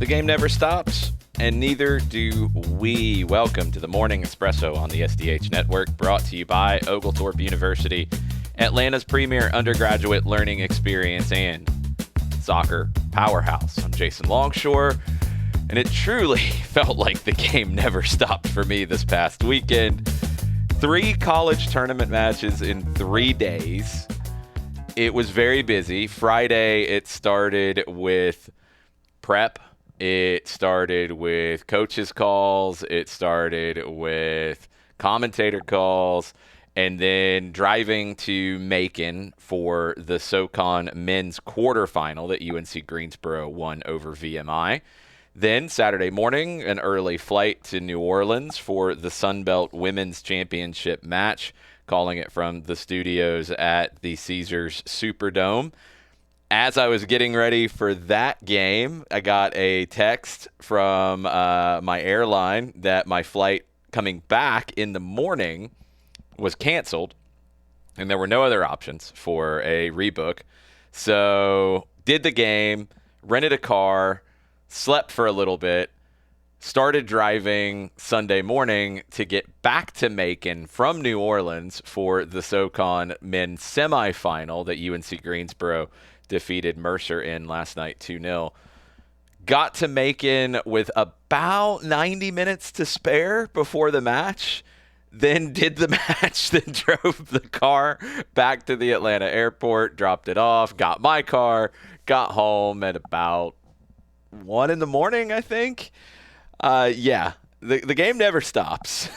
The game never stops, and neither do we. Welcome to the Morning Espresso on the SDH Network, brought to you by Oglethorpe University, Atlanta's premier undergraduate learning experience and soccer powerhouse. I'm Jason Longshore, and it truly felt like the game never stopped for me this past weekend. 3 college tournament matches in 3 days. It was very busy. Friday, it started with prep. It started with coaches' calls. It started with commentator calls. And then driving to Macon for the SoCon men's quarterfinal that UNC Greensboro won over VMI. Then Saturday morning, an early flight to New Orleans for the Sun Belt Women's Championship match, calling it from the studios at the Caesars Superdome. As I was getting ready for that game, I got a text from my airline that my flight coming back in the morning was canceled, and there were no other options for a rebook. So did the game, rented a car, slept for a little bit, started driving Sunday morning to get back to Macon from New Orleans for the SoCon men's semifinal that UNC Greensboro defeated Mercer in last night 2-0. Got to Macon with about 90 minutes to spare before the match. Then did the match, then drove the car back to the Atlanta airport, dropped it off, got my car, got home at about 1 in the morning, I think. The game never stops.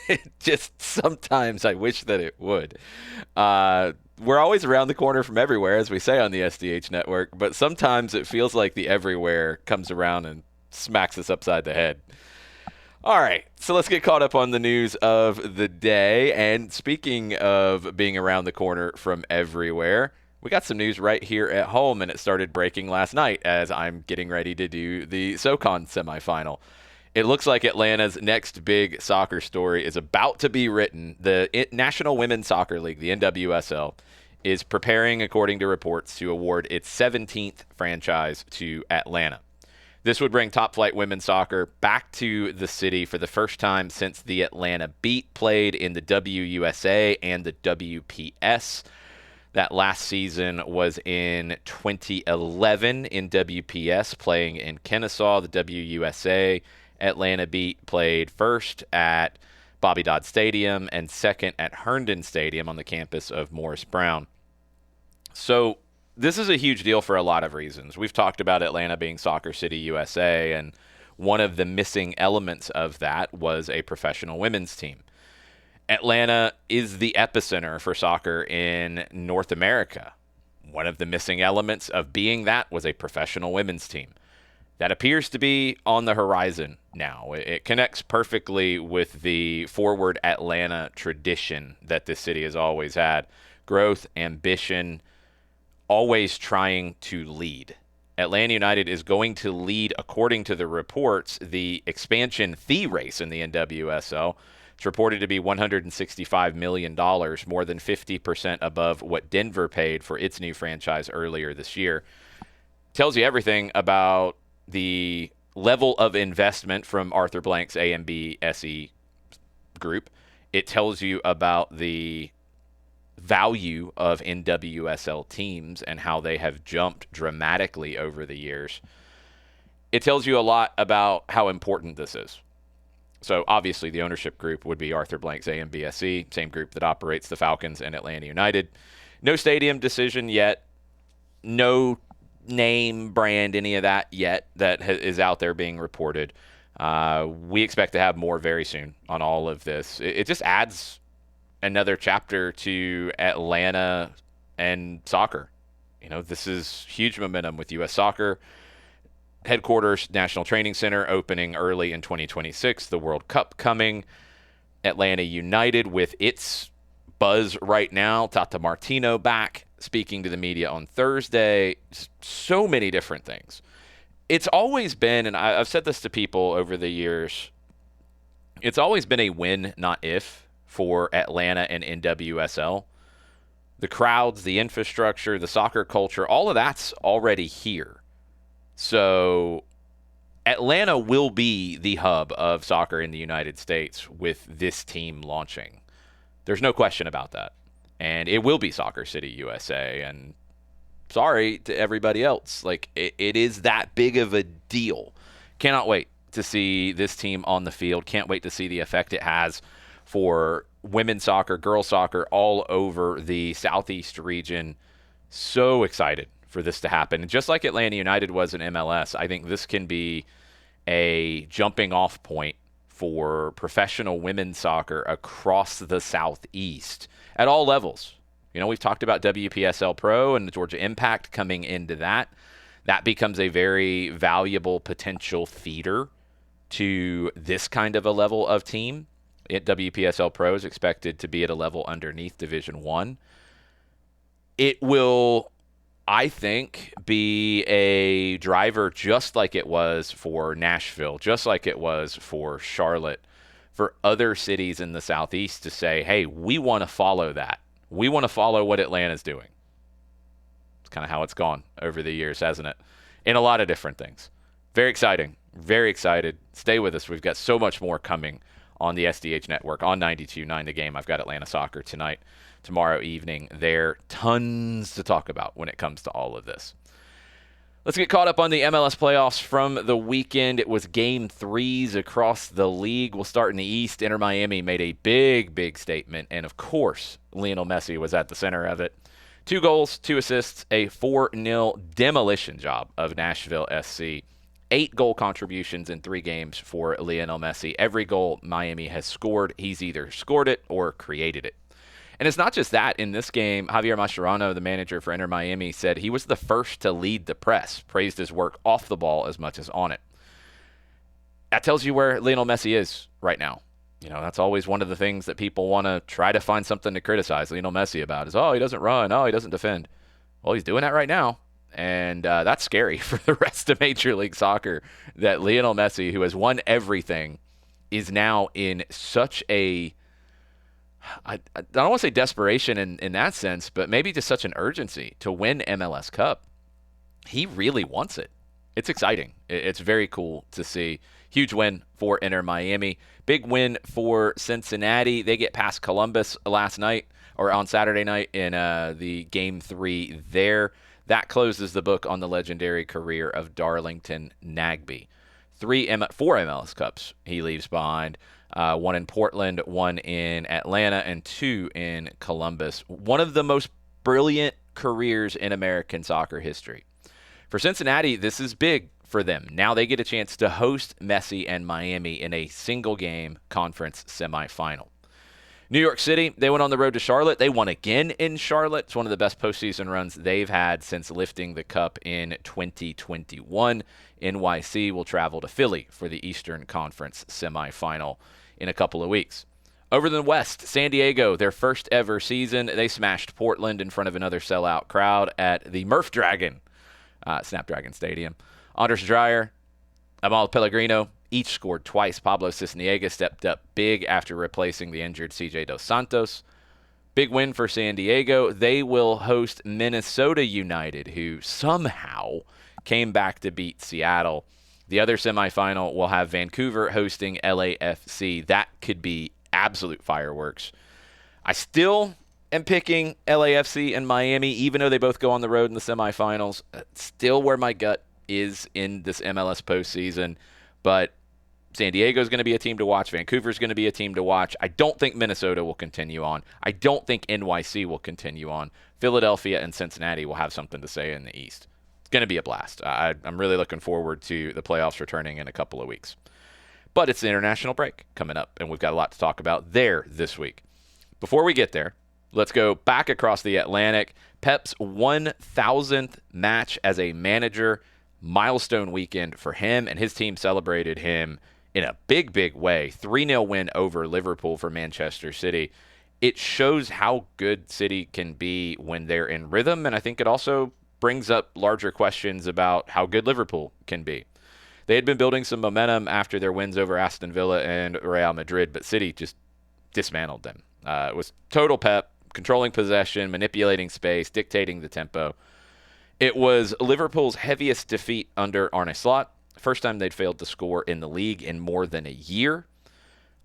It just sometimes I wish that it would. We're always around the corner from everywhere, as we say on the SDH Network, but sometimes it feels like the everywhere comes around and smacks us upside the head. All right, so let's get caught up on the news of the day. And speaking of being around the corner from everywhere, we got some news right here at home, and it started breaking last night as I'm getting ready to do the SoCon semifinal. It looks like Atlanta's next big soccer story is about to be written. The National Women's Soccer League, the NWSL, is preparing, according to reports, to award its 17th franchise to Atlanta. This would bring top-flight women's soccer back to the city for the first time since the Atlanta Beat played in the WUSA and the WPS. That last season was in 2011 in WPS, playing in Kennesaw. The WUSA Atlanta Beat played first at Bobby Dodd Stadium and second at Herndon Stadium on the campus of Morris Brown. So this is a huge deal for a lot of reasons. We've talked about Atlanta being Soccer City, USA, and one of the missing elements of that was a professional women's team. Atlanta is the epicenter for soccer in North America. One of the missing elements of being that was a professional women's team. That appears to be on the horizon now. It connects perfectly with the forward Atlanta tradition that this city has always had. Growth, ambition, always trying to lead. Atlanta United is going to lead, according to the reports, the expansion fee race in the NWSL. It's reported to be $165 million, more than 50% above what Denver paid for its new franchise earlier this year. Tells you everything about the level of investment from Arthur Blank's A&B SE group. It tells you about the value of NWSL teams and how they have jumped dramatically over the years. It tells you a lot about how important this is. So obviously the ownership group would be Arthur Blank's A&B SE, same group that operates the Falcons and Atlanta United. No stadium decision yet. No name, brand, any of that yet that is out there being reported. We expect to have more very soon on all of this. It just adds another chapter to Atlanta and soccer. You know, this is huge momentum with U.S. Soccer. Headquarters, National Training Center opening early in 2026. The World Cup coming. Atlanta United with its buzz right now. Tata Martino back speaking to the media on Thursday. So many different things. It's always been, and I've said this to people over the years, it's always been a win, not if, for Atlanta and NWSL. The crowds, the infrastructure, the soccer culture, all of that's already here. So Atlanta will be the hub of soccer in the United States with this team launching. There's no question about that. And it will be Soccer City, USA. And sorry to everybody else. Like, it is that big of a deal. Cannot wait to see this team on the field. Can't wait to see the effect it has for women's soccer, girls soccer, all over the Southeast region. So excited for this to happen. And just like Atlanta United was in MLS, I think this can be a jumping off point for professional women's soccer across the Southeast at all levels. You know, we've talked about WPSL Pro and the Georgia Impact coming into that. That becomes a very valuable potential feeder to this kind of a level of team. WPSL Pro is expected to be at a level underneath Division One. It will, I think, be a driver just like it was for Nashville, just like it was for Charlotte, for other cities in the Southeast to say, hey, we want to follow that. We want to follow what Atlanta's doing. It's kind of how it's gone over the years, hasn't it? In a lot of different things. Very exciting. Very excited. Stay with us. We've got so much more coming on the SDH network on 92.9 The Game. I've got Atlanta soccer tonight, tomorrow evening. There tons to talk about when it comes to all of this. Let's get caught up on the MLS playoffs from the weekend. It was game threes across the league. We'll start in the East. Inter Miami made a big statement, and of course, Lionel Messi was at the center of it. 2 goals, 2 assists, a 4-0 demolition job of Nashville SC. 8 goal contributions in 3 games for Lionel Messi. Every goal Miami has scored, he's either scored it or created it. And it's not just that. In this game, Javier Mascherano, the manager for Inter Miami, said he was the first to lead the press, praised his work off the ball as much as on it. That tells you where Lionel Messi is right now. You know, that's always one of the things that people want to try to find something to criticize Lionel Messi about is, oh, he doesn't run, oh, he doesn't defend. Well, he's doing that right now. And that's scary for the rest of Major League Soccer, that Lionel Messi, who has won everything, is now in such a, I don't want to say desperation in that sense, but maybe just such an urgency to win MLS Cup. He really wants it. It's exciting. It's very cool to see. Huge win for Inter Miami. Big win for Cincinnati. They get past Columbus last night, or on Saturday night in the Game 3 there. That closes the book on the legendary career of Darlington Nagbe. 4 MLS Cups he leaves behind. 1 in Portland, 1 in Atlanta, and 2 in Columbus. One of the most brilliant careers in American soccer history. For Cincinnati, this is big for them. Now they get a chance to host Messi and Miami in a single-game conference semifinal. New York City, they went on the road to Charlotte. They won again in Charlotte. It's one of the best postseason runs they've had since lifting the cup in 2021. NYC will travel to Philly for the Eastern Conference semifinal in a couple of weeks. Over in the West, San Diego, their first ever season, they smashed Portland in front of another sellout crowd at the Murph Dragon, Snapdragon Stadium. Anders Dreyer, Amal Pellegrino, each scored twice. Pablo Cisniega stepped up big after replacing the injured CJ Dos Santos. Big win for San Diego. They will host Minnesota United, who somehow came back to beat Seattle. The other semifinal will have Vancouver hosting LAFC. That could be absolute fireworks. I still am picking LAFC and Miami, even though they both go on the road in the semifinals. Still where my gut is in this MLS postseason. But San Diego is going to be a team to watch. Vancouver is going to be a team to watch. I don't think Minnesota will continue on. I don't think NYC will continue on. Philadelphia and Cincinnati will have something to say in the East. It's going to be a blast. I'm really looking forward to the playoffs returning in a couple of weeks. But it's the international break coming up, and we've got a lot to talk about there this week. Before we get there, let's go back across the Atlantic. Pep's 1,000th match as a manager. Milestone weekend for him, and his team celebrated him in a big way. 3-0 win over Liverpool for Manchester City. It shows how good City can be when they're in rhythm, and I think it also brings up larger questions about how good Liverpool can be. They had been building some momentum after their wins over Aston Villa and Real Madrid, but City just dismantled them. It was total Pep, controlling possession, manipulating space, dictating the tempo. It was Liverpool's heaviest defeat under Arne Slot, First time they'd failed to score in the league in more than a year.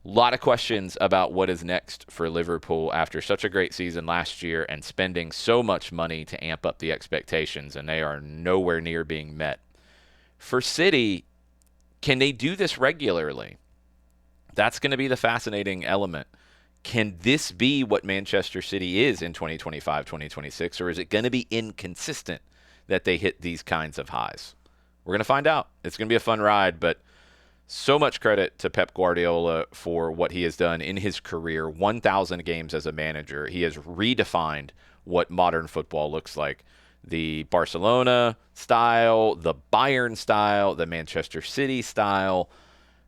A lot of questions about what is next for Liverpool after such a great season last year and spending so much money to amp up the expectations, and they are nowhere near being met. For City, can they do this regularly? That's going to be the fascinating element. Can this be what Manchester City is in 2025, 2026, or is it going to be inconsistent that they hit these kinds of highs? We're going to find out. It's going to be a fun ride, but so much credit to Pep Guardiola for what he has done in his career. 1,000 games as a manager. He has redefined what modern football looks like. The Barcelona style, the Bayern style, the Manchester City style.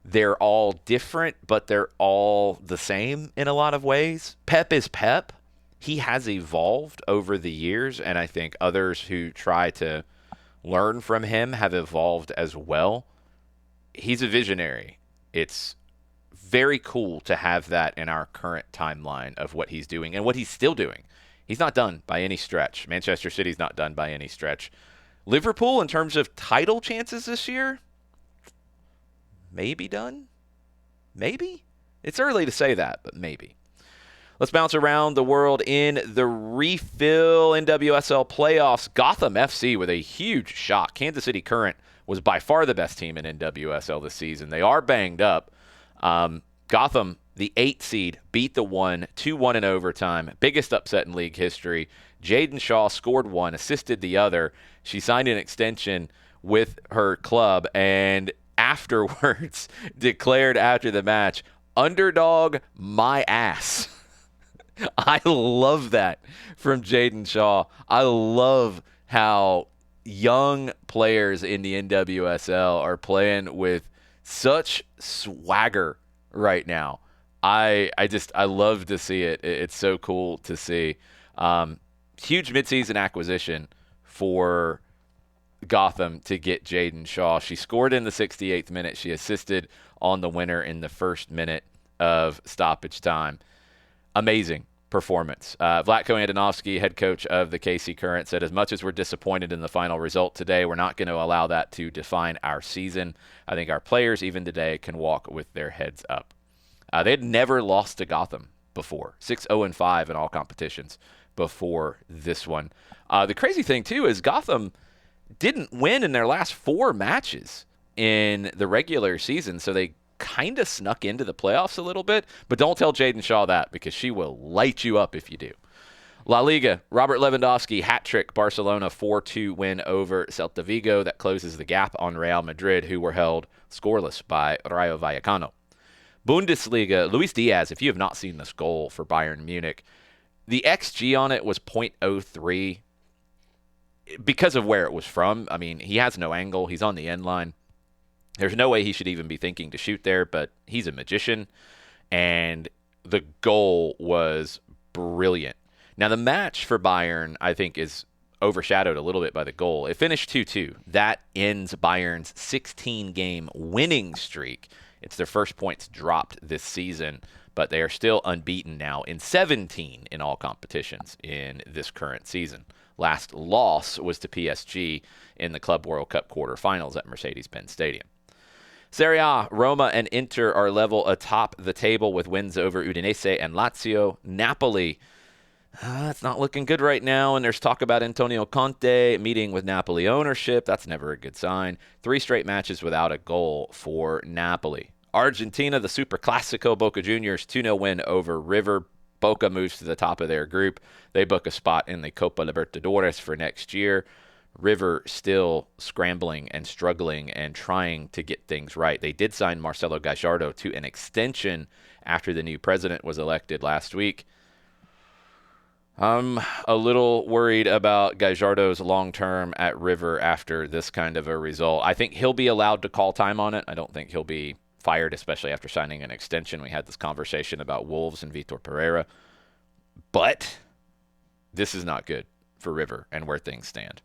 They're all different, but they're all the same in a lot of ways. Pep is Pep. He has evolved over the years, and I think others who try to learn from him have evolved as well. He's a visionary. It's very cool to have that in our current timeline of what he's doing and what he's still doing. He's not done by any stretch. Manchester City's not done by any stretch. Liverpool, in terms of title chances this year, maybe done? Maybe? It's early to say that, but maybe. Let's bounce around the world in the refill NWSL playoffs. Gotham FC with a huge shock. Kansas City Current was by far the best team in NWSL this season. They are banged up. Gotham, the 8 seed, beat the 1, 2-1 in overtime. Biggest upset in league history. Jaden Shaw scored 1, assisted the other. She signed an extension with her club and afterwards declared after the match, "Underdog my ass." I love that from Jaden Shaw. I love how young players in the NWSL are playing with such swagger right now. I love to see it. It's so cool to see. Huge midseason acquisition for Gotham to get Jaden Shaw. She scored in the 68th minute. She assisted on the winner in the first minute of stoppage time. Amazing performance. Vlatko Andonovski, head coach of the KC Current, said, "As much as we're disappointed in the final result today, we're not going to allow that to define our season. I think our players, even today, can walk with their heads up." They had never lost to Gotham before. 6-0-5 in all competitions before this one. The crazy thing, too, is Gotham didn't win in their last 4 matches in the regular season, so they kind of snuck into the playoffs a little bit, but don't tell Jaden Shaw that because she will light you up if you do. La Liga, Robert Lewandowski, hat-trick, Barcelona 4-2 win over Celta Vigo. That closes the gap on Real Madrid, who were held scoreless by Rayo Vallecano. Bundesliga, Luis Díaz, if you have not seen this goal for Bayern Munich, the XG on it was .03 because of where it was from. I mean, he has no angle. He's on the end line. There's no way he should even be thinking to shoot there, but he's a magician, and the goal was brilliant. Now, the match for Bayern, I think, is overshadowed a little bit by the goal. It finished 2-2. That ends Bayern's 16-game winning streak. It's their first points dropped this season, but they are still unbeaten now in 17 in all competitions in this current season. Last loss was to PSG in the Club World Cup quarterfinals at Mercedes-Benz Stadium. Serie A, Roma and Inter are level atop the table with wins over Udinese and Lazio. Napoli, it's not looking good right now, and there's talk about Antonio Conte meeting with Napoli ownership. That's never a good sign. 3 straight matches without a goal for Napoli. Argentina, the Super Classico, Boca Juniors 2-0 win over River. Boca moves to the top of their group. They book a spot in the Copa Libertadores for next year. River still scrambling and struggling and trying to get things right. They did sign Marcelo Gallardo to an extension after the new president was elected last week. I'm a little worried about Gallardo's long-term at River after this kind of a result. I think he'll be allowed to call time on it. I don't think he'll be fired, especially after signing an extension. We had this conversation about Wolves and Vitor Pereira. But this is not good for River and where things stand.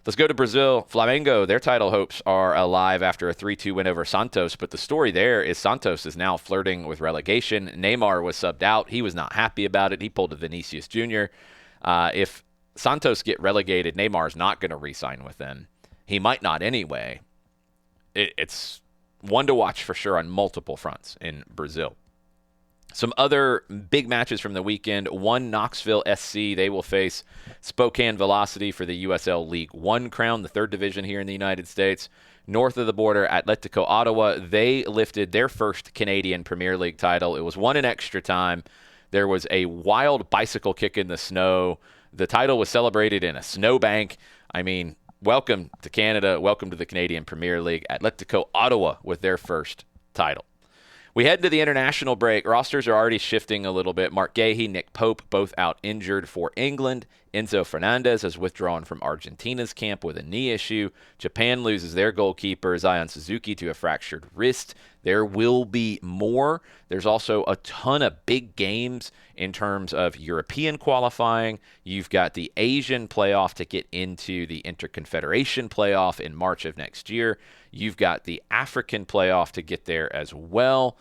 Let's go to Brazil. Flamengo, their title hopes are alive after a 3-2 win over Santos, but the story there is Santos is now flirting with relegation. Neymar was subbed out. He was not happy about it. He pulled a Vinicius Jr. If Santos get relegated, Neymar's not going to re-sign with them. He might not anyway. it's one to watch for sure on multiple fronts in Brazil. Some other big matches from the weekend. One, Knoxville SC. They will face Spokane Velocity for the USL League One crown, the third division here in the United States. North of the border, Atletico Ottawa. They lifted their first Canadian Premier League title. It was won in extra time. There was a wild bicycle kick in the snow. The title was celebrated in a snowbank. I mean, welcome to Canada. Welcome to the Canadian Premier League. Atletico Ottawa with their first title. We head to the international break. Rosters are already shifting a little bit. Mark Gahey, Nick Pope, both out injured for England. Enzo Fernandez has withdrawn from Argentina's camp with a knee issue. Japan loses their goalkeeper, Zion Suzuki, to a fractured wrist. There will be more. There's also a ton of big games in terms of European qualifying. You've got the Asian playoff to get into the Interconfederation playoff in March of next year. You've got the African playoff to get there as well.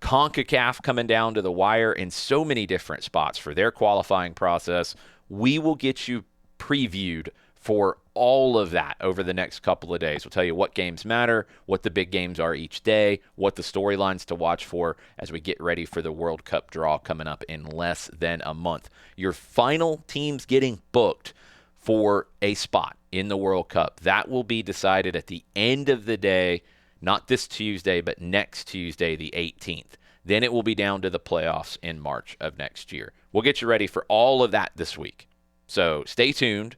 CONCACAF coming down to the wire in so many different spots for their qualifying process. We will get you previewed for all of that over the next couple of days. We'll tell you what games matter, what the big games are each day, what the storylines to watch for as we get ready for the World Cup draw coming up in less than a month. Your final teams getting booked for a spot in the World Cup, that will be decided at the end of the day, not this Tuesday, but next Tuesday, the 18th. Then it will be down to the playoffs in March of next year. We'll get you ready for all of that this week. So stay tuned.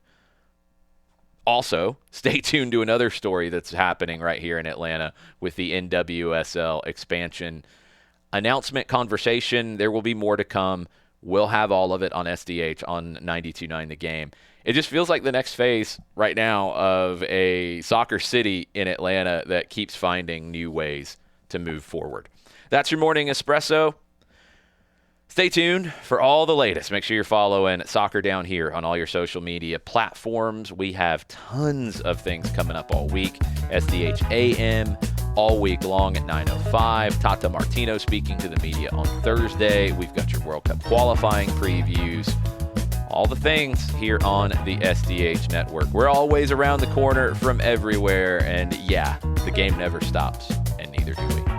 Also, stay tuned to another story that's happening right here in Atlanta with the NWSL expansion announcement conversation. There will be more to come. We'll have all of it on SDH on 92.9 The Game. It just feels like the next phase right now of a soccer city in Atlanta that keeps finding new ways to move forward. That's your morning espresso. Stay tuned for all the latest. Make sure you're following Soccer Down Here on all your social media platforms. We have tons of things coming up all week. SDH AM all week long at 9:05. Tata Martino speaking to the media on Thursday. We've got your World Cup qualifying previews. All the things here on the SDH network. We're always around the corner from everywhere. And yeah, the game never stops, and neither do we.